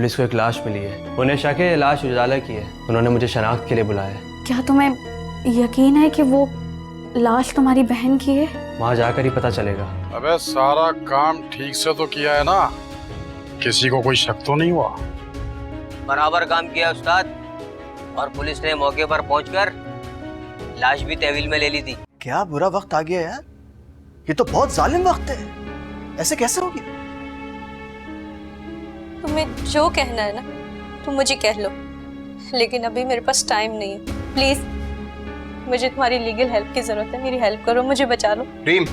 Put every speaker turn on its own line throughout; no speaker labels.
Police को एक लाश मिली है। उन्हें शक है ये लाश उजाला की है। उन्होंने मुझे शनाख्त के लिए बुलाया है।
क्या तुम्हें यकीन है कि वो लाश तुम्हारी बहन की है?
वहाँ जाकर ही पता चलेगा।
अबे सारा काम ठीक से तो किया है ना? किसी को कोई शक तो नहीं हुआ?
बराबर काम किया उस्ताद, और पुलिस ने मौके पर पहुंचकर लाश भी तहवील में ले ली थी।
क्या बुरा वक्त आ गया यार, ये तो बहुत जालिम वक्त है, ऐसे कैसे हो गया?
तुम्हें जो कहना है ना तुम मुझे कह लो, लेकिन अभी मेरे पास टाइम नहीं है। प्लीज मुझे तुम्हारी लीगल हेल्प की जरूरत है, मेरी हेल्प करो, मुझे बचा लो।
रीम,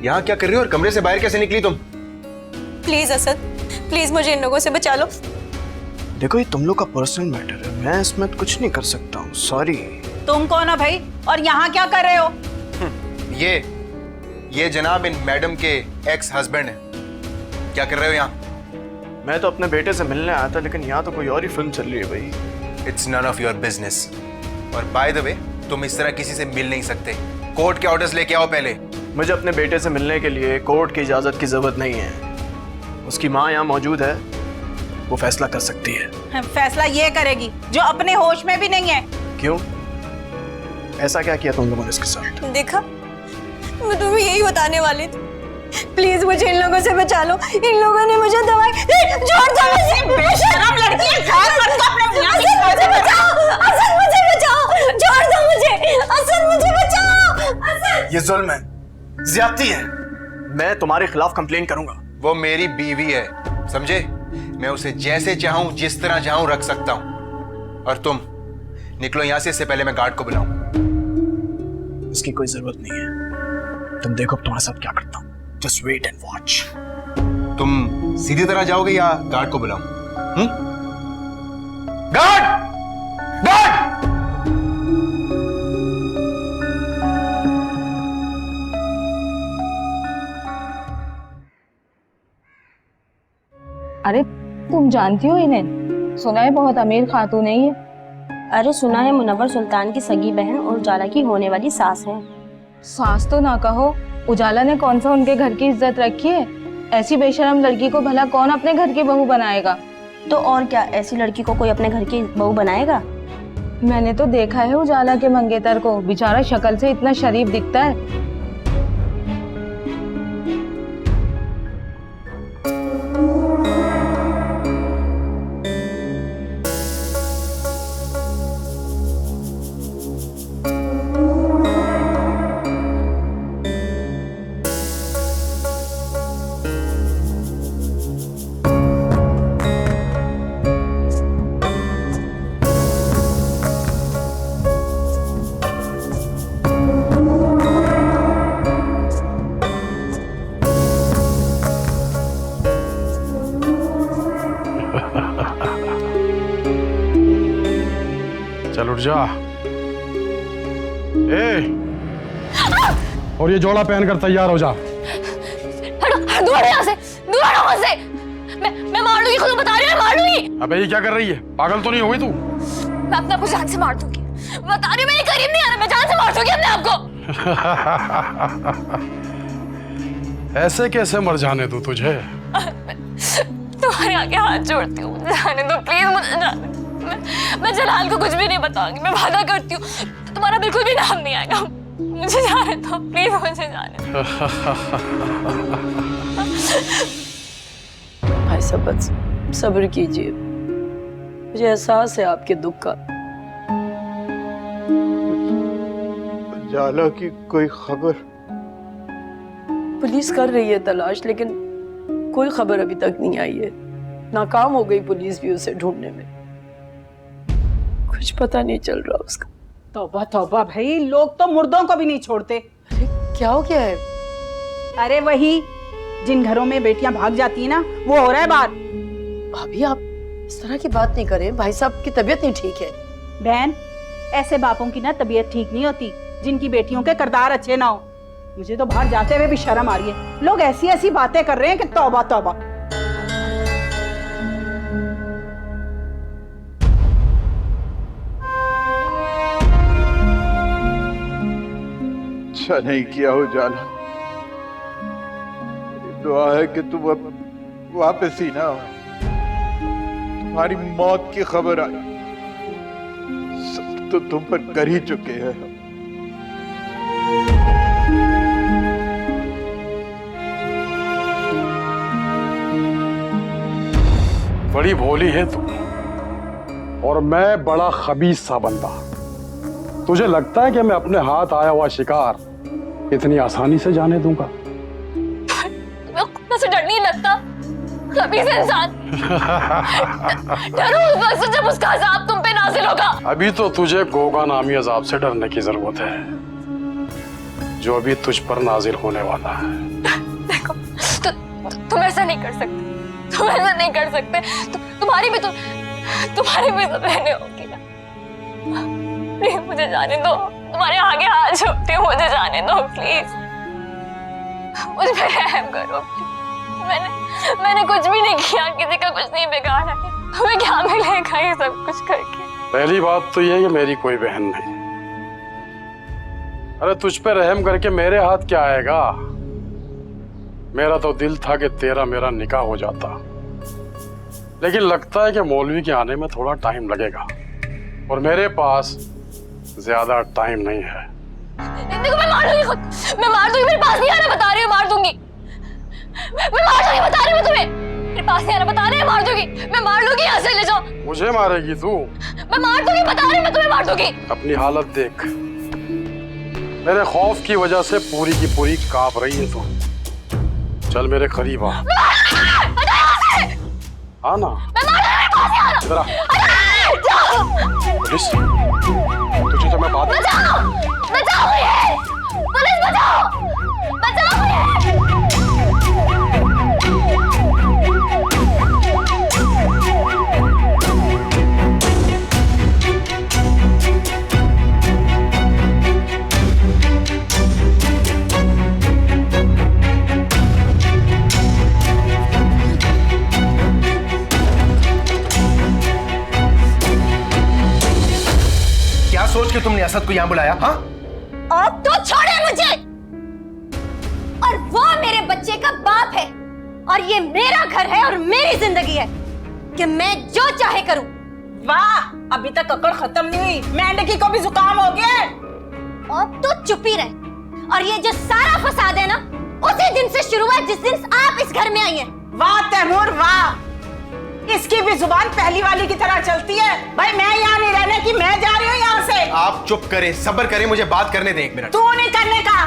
यहाँ क्या कर रही हो और कमरे से बाहर कैसे निकली तुम?
प्लीज असद, प्लीज मुझे इन लोगों से बचा लो।
देखो ये तुम लोग का पर्सनल मैटर है, मैं इसमें कुछ नहीं कर सकता हूँ, सॉरी।
तुम कौन हो भाई, और यहाँ क्या कर रहे हो?
ये जनाब इन मैडम के एक्स हस्बैंड है। क्या कर रहे हो यहाँ?
मैं तो अपने बेटे से मिलने आया था, लेकिन यहाँ तो कोई और ही फिल्म चल रही है भाई।
It's none of your business. और बाय द वे, तुम इस तरह किसी से मिल नहीं सकते। कोर्ट के ऑर्डर्स लेके आओ पहले।
मुझे अपने बेटे से मिलने के लिए कोर्ट की इजाजत की जरूरत नहीं है। उसकी माँ यहाँ मौजूद है, वो फैसला कर सकती है।
फैसला ये करेगी जो अपने होश में भी नहीं है।
क्यों, ऐसा क्या किया तुम लोगों ने इसके साथ?
देखा, मैं तुम्हें यही बताने वाली थी। प्लीज मुझे इन लोगों से बचा लो, इन लोगों ने मुझे दवाई छोड़ दो। मुझे बेशरम लड़की है, मुझे बचाओ, असद मुझे बचाओ, छोड़ दो मुझे, असद मुझे बचाओ, असद।
ये जुल्म है, ज्यादती है, मैं तुम्हारे खिलाफ कंप्लेन करूंगा।
वो मेरी बीवी है, समझे? मैं उसे जैसे चाहूं, जिस तरह चाहूं रख सकता हूं। और तुम निकलो यहां से, इससे पहले मैं गार्ड को बुलाऊं।
इसकी कोई जरूरत नहीं है, तुम देखो तुम्हारे साथ क्या करता हूं। Just wait and watch.
तुम सीधी तरह जाओगे या गार्ड को बुलाऊं? गार्ड! गार्ड!
अरे तुम जानती हो इन्हें? सुना है बहुत अमीर खातून है ये।
अरे सुना है मुनव्वर सुल्तान की सगी बहन और उजाला की होने वाली सास है।
सास तो ना कहो, उजाला ने कौन सा उनके घर की इज्जत रखी है? ऐसी बेशरम लड़की को भला कौन अपने घर की बहू बनाएगा?
तो और क्या, ऐसी लड़की को कोई अपने घर की बहू बनाएगा?
मैंने तो देखा है उजाला के मंगेतर को, बेचारा शक्ल से इतना शरीफ दिखता है।
चल उठ जा। और ये जोड़ा पहनकर तैयार हो जा।
दूर यहाँ से, दूर हटो मुझसे। मैं मार दूंगी, खुद बता रही हूँ, मार दूंगी।
अबे ये क्या कर रही है? पागल तो नहीं हुई तू?
मैं अपने आप को जान से मार दूंगी, बता रही हूँ, मेरे करीब नहीं आना, मैं जान से मार दूंगी अपने आप को।
ऐसे कैसे मर जाने दूं तुझे?
तुम्हारे आगे हाथ जोड़ती हूँ, मुझे जाने दो प्लीज, मुझे जाने दो। मैं जलाल को कुछ भी नहीं बताऊंगी, मैं वादा करती हूँ। तो तुम्हारा बिल्कुल भी नाम नहीं आएगा, मुझे जाने दो प्लीज, मुझे जाने दो।
भाई साहब बस सब्र कीजिए, मुझे एहसास है आपके दुख का।
उजाला की कोई खबर?
पुलिस कर रही है तलाश, लेकिन कोई खबर अभी तक नहीं आई है। नाकाम हो गई पुलिस भी उसे ढूंढने में, कुछ पता नहीं चल रहा उसका।
तौबा तौबा भाई, लोग तो मुर्दों को भी नहीं छोड़ते।
अरे क्या हो गया है?
अरे वही जिन घरों में बेटियां भाग जाती है ना, वो हो रहा है बात।
भाभी आप इस तरह की बात नहीं करें, भाई साहब की तबीयत नहीं ठीक है।
बहन, ऐसे बापों की ना तबीयत ठीक नहीं होती जिनकी बेटियों के किरदार अच्छे ना हो। मुझे तो बाहर जाते हुए भी शर्म आ रही है, लोग ऐसी ऐसी बातें कर रहे हैं कि तौबा तौबा।
अच्छा नहीं किया उजाला, मेरी दुआ है कि तुम अब वापस ही ना हो। तुम्हारी मौत की खबर आई, सब तो तुम पर कर ही चुके हैं हम।
बड़ी भोली है तू और मैं बड़ा खबीस सा बंदा। तुझे लगता है कि मैं अपने हाथ आया हुआ शिकार इतनी आसानी से जाने दूंगा?
तुम्हें खुद से डर नहीं लगता? खबीस इंसान। डरो उस वक्त से जब उसका अजाब तुम पे नाजिल होगा।
अभी तो तुझे गोगा नामी अजाब से डरने की जरूरत है जो अभी तुझ पर नाजिल होने वाला है।
देखो तुम ऐसा नहीं कर सकते, तुम ऐसा नहीं कर सकते। तुम्हारी भी तो बहनें होगी ना। प्लीज मुझे जाने दो, तुम्हारे आगे हाथ जोड़ती हूँ, मुझे जाने दो प्लीज। मुझ पे रहम करो प्लीज। मैंने कुछ भी नहीं किया, किसी का कुछ नहीं बिगाड़ा है। तुम्हें क्या मिलेगा ये सब कुछ करके?
पहली बात तो ये है कि मेरी कोई बहन नहीं। अरे तुझ पे रहम करके मेरे हाथ क्या आएगा? मेरा तो दिल था कि तेरा मेरा निकाह हो जाता, लेकिन लगता है कि मौलवी के आने में थोड़ा टाइम लगेगा और मेरे पास ज्यादा टाइम नहीं है।
देखो मैं मार दूंगी खुद, मैं मार दूंगी। मेरे पास नहीं आना बता रही हूँ, मार दूंगी। मैं मार दूंगी बता रही हूँ तुम्हें। मेरे पास नहीं आना बता रही हूँ, मार दूंगी। मैं मार दूंगी, यहाँ से ले जाओ।
मुझे मारेगी तू?
मैं मार दूंगी बता रही हूँ, मैं तुम्हें मार दूंगी।
अपनी हालत देख, मेरे खौफ की वजह से पूरी की पूरी कांप रही है तू। चल मेरे करीब आ। आना। इधर आ। पुलिस, तुझे तो मैं बात।
बचाओ, बचाओ मुझे। पुलिस बचाओ, बचाओ मुझे।
सोच के तुमने असद को यहां बुलाया? हाँ,
अब तो छोड़े मुझे। और वो मेरे बच्चे का बाप है और ये मेरा घर है और मेरी जिंदगी है कि मैं जो चाहे करूं।
वाह, अभी तक अकड़ खत्म नहीं हुई। मेंढकी को भी जुकाम हो गया।
अब तो चुप ही रहे। और ये जो सारा फसाद है ना, उसी दिन से शुरू हुआ जिस दिन आप इस घर में आई हैं।
वाह तैमूर वाह, इसकी भी जुबान पहली वाली की तरह चलती है। भाई मैं यहाँ नहीं रहने की, मैं जा रही हूँ यहाँ से।
आप चुप करें, सब्र करें, मुझे बात करने दें 1 मिनट।
तू नहीं करने का,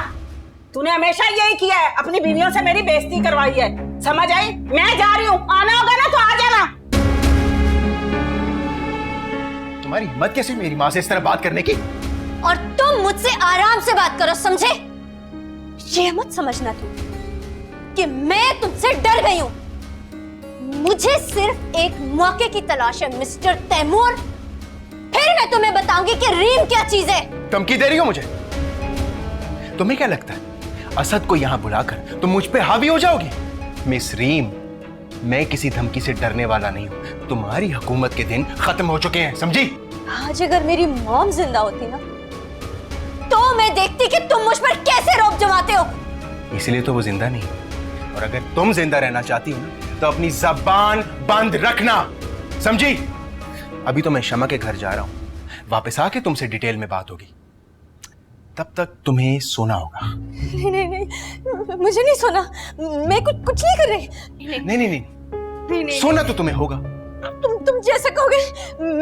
तूने हमेशा यही किया है, अपनी बीवियों से मेरी बेइज्जती करवाई है। समझ आई? मैं जा रही हूँ, आना होगा ना तो आ जाना।
तुम्हारी हिम्मत कैसी मेरी माँ से इस तरह बात करने की?
और तुम मुझसे आराम से बात करो, समझे? ये मत समझना तुम कि मैं तुमसे डर गई हूँ। मुझे सिर्फ एक मौके की तलाश है मिस्टर तैमूर। फिर मैं तुम्हें बताऊंगी कि रीम क्या चीज है।
धमकी दे रही हो मुझे? तुम्हें क्या लगता है असद को यहां बुलाकर तुम मुझ पे हावी हो जाओगी? मिस रीम, मैं किसी धमकी से डरने वाला नहीं हूं। तुम्हारी हुकूमत के दिन खत्म हो चुके हैं, समझी?
आज अगर मेरी मॉम जिंदा होती ना, तो मैं देखती कि तुम मुझ पर कैसे रौब जमाते हो।
इसलिए तो वो जिंदा नहीं, और अगर तुम जिंदा रहना चाहती हो ना तो अपनी जबान बंद रखना, समझी? अभी तो मैं शमा के घर जा रहा हूं, वापस आके तुमसे डिटेल में बात होगी। तब तक तुम्हें सोना होगा।
नहीं नहीं नहीं, मुझे नहीं सोना। मैं कुछ नहीं कर रही।
नहीं नहीं नहीं, नहीं सोना तो तुम्हें होगा।
तुम जैसा कहोगे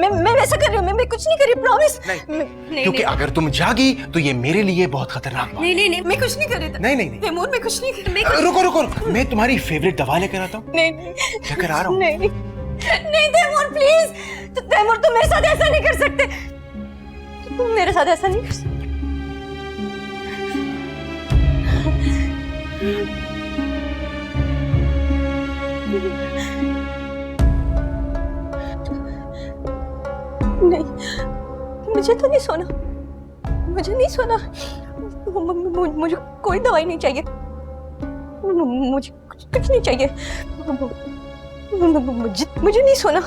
मैं वैसा कर रही हूँ। मैं कुछ नहीं कर रही, प्रॉमिस।
नहीं, क्योंकि अगर तुम जागी तो ये मेरे लिए बहुत खतरनाक बात।
नहीं, मैं कुछ नहीं कर रही।
नहीं,
तैमूर, मैं कुछ नहीं कर रही।
रुको, मैं तुम्हारी फेवरेट दवा लेकर आता हूँ।
नहीं,
लेकर आ रहा हूँ।
नहीं तैमूर प्लीज। तैमूर तुम मेरे साथ ऐसा नहीं कर सकते। तुम मेरे साथ ऐसा नहीं कर सकते। नहीं, मुझे तो नहीं सोना। मुझे नहीं सोना। मुझे कोई दवाई नहीं चाहिए। मुझे कुछ नहीं चाहिए। मुझे नहीं सोना।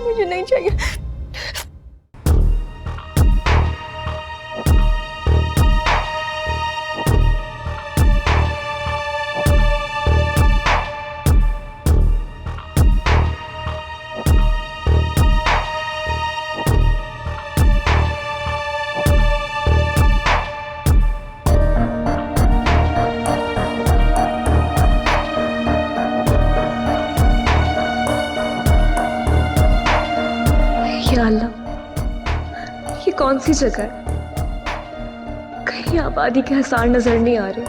मुझे नहीं चाहिए।
कौन सी जगह है? कहीं आबादी के आसार नजर नहीं आ रहे।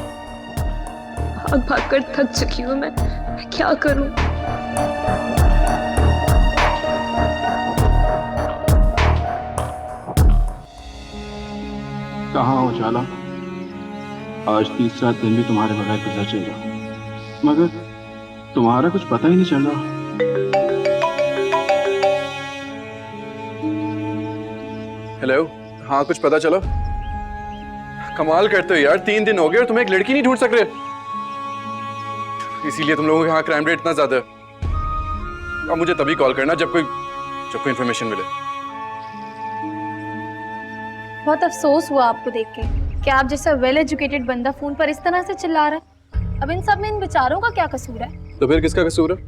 भाग भाग कर थक चुकी हूँ मैं क्या करूं?
कहाँ हो जाला? आज तीसरा दिन भी तुम्हारे बगैर गुजर चल रहा, मगर तुम्हारा कुछ पता ही नहीं चल रहा।
हेलो, हाँ कुछ पता चला? कमाल करते हो यार, 3 दिन हो गए और तुम एक लड़की नहीं ढूंढ सक रहे, इसीलिए तुम लोगों के यहाँ क्राइम रेट इतना ज्यादा है। अब मुझे तभी कॉल करना जब कोई इंफॉर्मेशन मिले।
बहुत अफसोस हुआ आपको देख के कि आप जैसा वेल एजुकेटेड बंदा फोन पर इस तरह से चिल्ला रहा है। अब इन सब में इन बेचारों का क्या कसूर है?
तो फिर किसका कसूर है?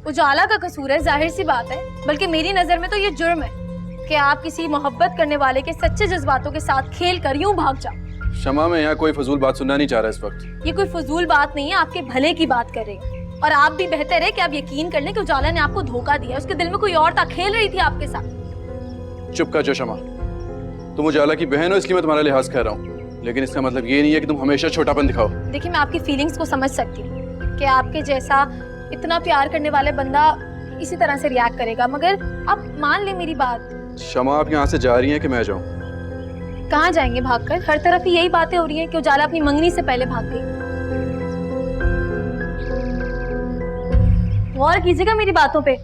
उजाला का कसूर है, जाहिर सी बात है। बल्कि मेरी नजर में तो ये जुर्म है कि आप किसी मोहब्बत करने वाले के सच्चे जज्बातों के साथ खेल कर यूं भाग जाओ।
शमा, मैं यहाँ कोई फजूल बात सुनना नहीं चाह रहा इस वक्त।
ये कोई फजूल बात नहीं है, आपके भले की बात कर रही है। और आप भी बेहतर है कि आप यकीन कर लें कि उजाला ने आपको धोखा दिया। उसके दिल में कोई और था, खेल रही थी आपके साथ।
चुप कर जो शमा, तुम उजाला की बहन हो इसलिए मैं तुम्हारा लिहाज कर रहा हूँ, लेकिन इसका मतलब ये नहीं है कि तुम हमेशा छोटापन दिखाओ।
देखिए, मैं आपकी फीलिंग्स को समझ सकती हूँ कि आपके जैसा इतना प्यार करने वाले बंदा इसी तरह से रिएक्ट करेगा, मगर आप मान ले मेरी बात।
शमा, आप यहाँ से जा रही हैं कि मैं जाऊँ?
कहाँ जाएंगे भागकर? हर तरफ ही यही बातें हो रही हैं कि उजाला अपनी मंगनी से पहले भाग गई। गौर कीजिएगा मेरी बातों पे।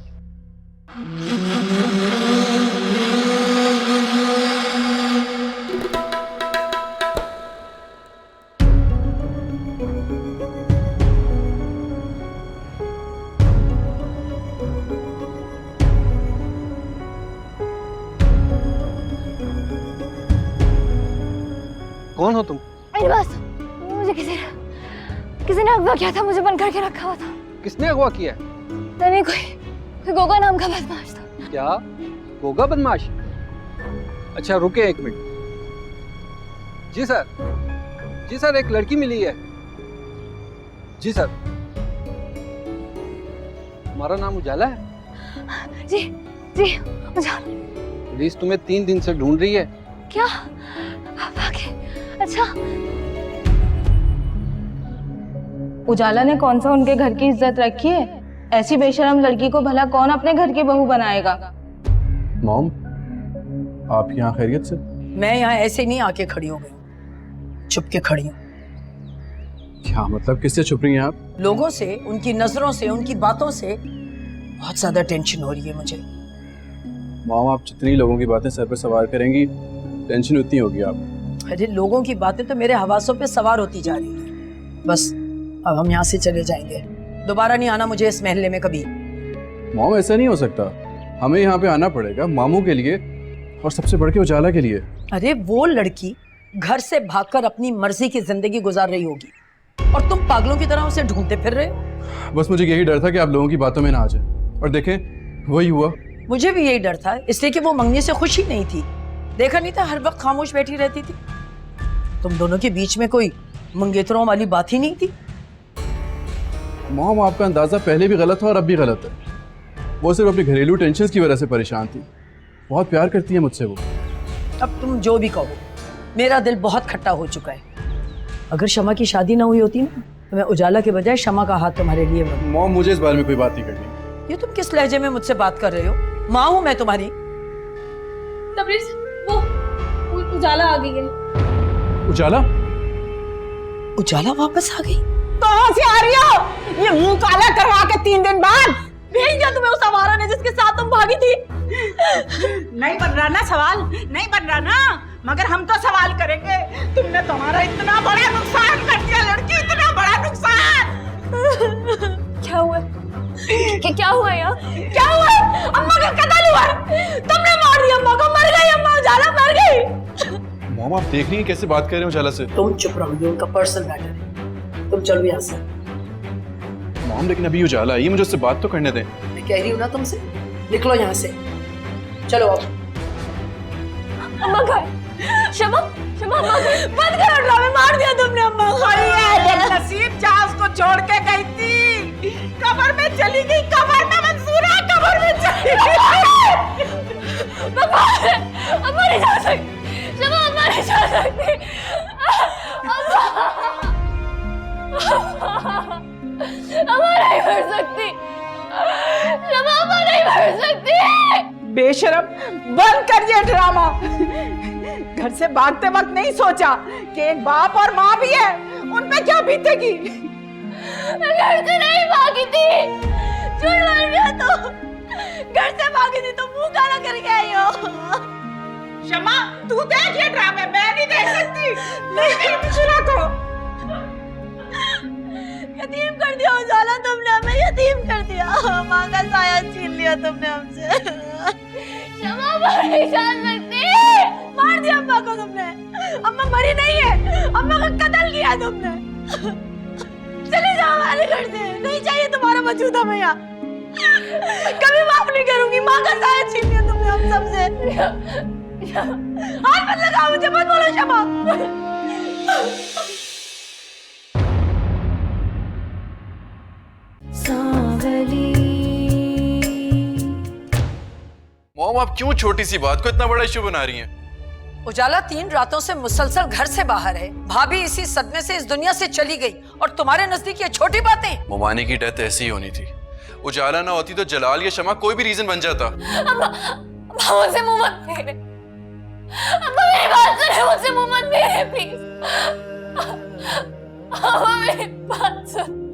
कौन हो तुम?
मेरे पास मुझे किसी ने अगवा किया था, मुझे बंद करके रखा हुआ था।
किसने अगवा किया?
नहीं, कोई गोगा नाम का बदमाश था।
क्या गोगा बदमाश? अच्छा रुके 1 मिनट। जी सर, एक लड़की मिली है। जी सर। हमारा नाम उजाला है।
जी उजाला।
पुलिस तुम्हें 3 दिन से ढूंढ रही है।
क्या? अच्छा,
उजाला ने कौन सा उनके घर की इज्जत रखी है? ऐसी बेशरम लड़की को भला कौन अपने घर की बहू बनाएगा?
मॉम, आप यहाँ खैरियत से?
मैं यहाँ ऐसे नहीं आके खड़ी हो गई, छुप के खड़ी हूँ।
क्या मतलब, किससे छुप रही हैं आप?
लोगों से, उनकी नजरों से, उनकी बातों से बहुत ज्यादा टेंशन हो रही है मुझे।
मॉम, आप जितनी लोगों की बातें सर पर सवार करेंगी टेंशन उतनी होगी आप।
अरे लोगों की बातें तो मेरे हवासों पे सवार होती जा रही है। बस अब हम यहाँ से चले जाएंगे, दोबारा नहीं आना मुझे इस महल्ले में कभी।
मॉम, ऐसा नहीं हो सकता, हमें यहाँ पे आना पड़ेगा मामू के लिए और सबसे बढ़ के उजाला के लिए।
अरे वो लड़की घर से भागकर अपनी मर्जी की जिंदगी गुजार रही होगी और तुम पागलों की तरह उसे ढूंढते फिर रहे हो।
बस मुझे यही डर था कि आप लोगों की बातों में ना आ जाए, और देखें वही हुआ।
मुझे भी यही डर था, इसलिए कि वो मंगनी से खुश ही नहीं थी। देखा नहीं था हर वक्त खामोश बैठी रहती थी। तुम दोनों के बीच में कोई मंगेतरों वाली बात ही नहीं थी।
मॉम, आपका अंदाजा पहले भी गलत था और अब भी गलत है। वो सिर्फ अपनी घरेलू टेंशन की वजह से परेशान थी। बहुत प्यार करती है मुझसे वो।
अब तुम जो भी कहो, मेरा दिल बहुत खट्टा हो चुका है। अगर शमा की शादी ना हुई होती ना, तो मैं उजाला के बजाय शमा का हाथ तुम्हारे लिए बढ़ूं।
मॉम, मुझे इस बारे में कोई बात नहीं करनी।
ये तुम किस लहजे में मुझसे बात कर रहे हो? माँ हूं मैं तुम्हारी।
तबरेज़, वो उजाला आ गई है।
उजाला वापस आ गई?
कहाँ से आ रही हो? ये मुंह काला करवा के 3 दिन बाद भेज दिया तुम्हें उस आवारा ने जिसके साथ तुम भागी थी। नहीं बन रहा ना सवाल, नहीं बन रहा ना, मगर हम तो सवाल करेंगे। तुमने तुम्हारा इतना बड़ा नुकसान कर दिया लड़की, इतना बड़ा नुकसान।
क्या हुआ? क्या हुआ यार? क्या हुआ? अम्मा का कत्ल हुआ। तुमने मार दिया अम्मा को, मर गई अम्मा, उजाला मर गई।
मॉम, आप देख रही हैं कैसे बात कर रहे हो उजाला से?
तुम चुप रहो, ये उनका पर्सनल मैटर है। तुम चलो यहाँ से।
मॉम, लेकिन अभी उजाला आई, मुझे उससे बात तो करने दें।
मैं कह रही हूँ ना तुमसे, निकलो यहाँ से, चलो अब।
अम्मा गए। शमा अम्मा गए। बंद करो ड्रामे, मार दिया तुमने अम्मा को।
नसीब जहाँ उसको छोड़ के गई थी, कब्र में चली गई। कब्र में मंसूरा, कब्र में चली गई।
अम्मा नहीं जा सकती। कर सकती।
बेशरम, बंद कर ये ड्रामा। घर से भागते वक्त नहीं सोचा कि एक बाप और माँ भी है, उन पे क्या बीतेगी।
घर से नहीं भागी थी, झूठ बोल रही हो तो। घर से भागी थी तो मुंह काला करके आई हो।
शमा, तू देख ये ड्रामे, मैं नहीं देख सकती। नहीं मुझे को
यतीम कर दिया उजाला तुमने, हमें यतीम कर दिया। माँ का साया छीन लिया तुमने हमसे।
क्षमा पर नहीं जा सकती।
मार दिया अम्मा को तुमने। अम्मा मरी नहीं है, अम्मा का कत्ल किया तुमने। चले जाओ हमारे घर से, नहीं चाहिए तुम्हारा वजूद हमें यहाँ। कभी माफ नहीं करूंगी। माँ का साया छीन लिया तुमने हम सबसे। हाथ मत लगाओ मुझे, मत बोलो शमा।
मॉम, आप क्यों छोटी सी बात को इतना बड़ा इश्यू बना रही हैं?
उजाला 3 रातों से मुसलसल घर से बाहर है। भाभी इसी सदमे से इस दुनिया से चली गई और तुम्हारे नजदीक ये छोटी बातें।
मोमानी की डेथ ऐसी ही होनी थी। उजाला ना होती तो जलाल या शमा कोई भी रीजन बन जाता।
मुझसे मुंह मत फेरे। अम्मा मेरी बात सुनो, मुझसे मुंह मत फेरे प्लीज। अम्मा मेरी बात सुनो।